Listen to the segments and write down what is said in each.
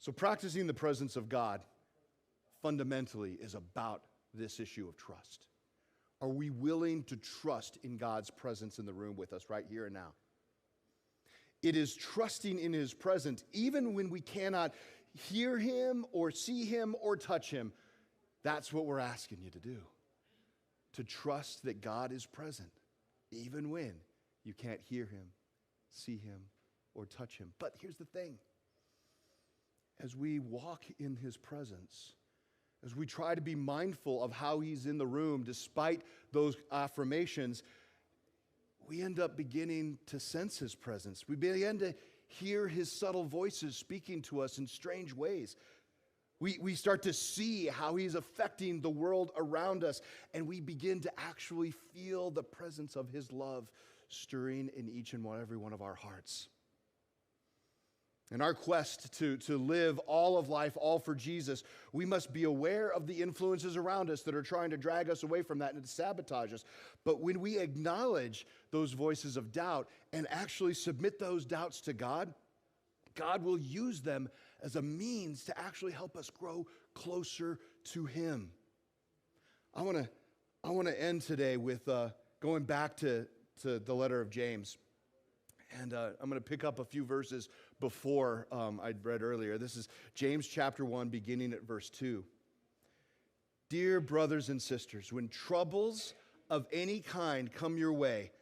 So practicing the presence of God fundamentally is about this issue of trust. Are we willing to trust in God's presence in the room with us right here and now? It is trusting in his presence even when we cannot hear him or see him or touch him. That's what we're asking you to do. To trust that God is present even when you can't hear him, see him, or touch him. But here's the thing. As we walk in his presence, as we try to be mindful of how he's in the room despite those affirmations, we end up beginning to sense his presence. We begin to hear his subtle voices speaking to us in strange ways. We start to see how he's affecting the world around us, and we begin to actually feel the presence of his love stirring in each and every one of our hearts. In our quest to live all of life, all for Jesus, we must be aware of the influences around us that are trying to drag us away from that and to sabotage us. But when we acknowledge those voices of doubt and actually submit those doubts to God, God will use them as a means to actually help us grow closer to him. I want to end today with going back to the letter of James. And I'm going to pick up a few verses before I'd read earlier. This is James chapter 1, beginning at verse 2. Dear brothers and sisters, when troubles of any kind come your way,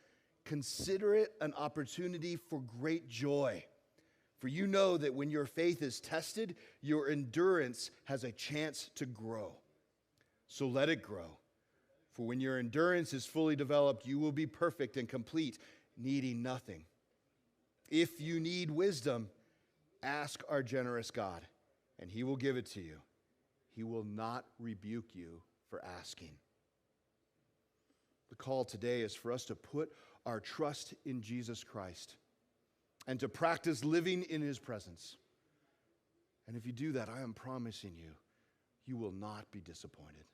consider it an opportunity for great joy. For you know that when your faith is tested, your endurance has a chance to grow. So let it grow. For when your endurance is fully developed, you will be perfect and complete, needing nothing. If you need wisdom, ask our generous God, and he will give it to you. He will not rebuke you for asking. The call today is for us to put our trust in Jesus Christ and to practice living in his presence. And if you do that, I am promising you, you will not be disappointed.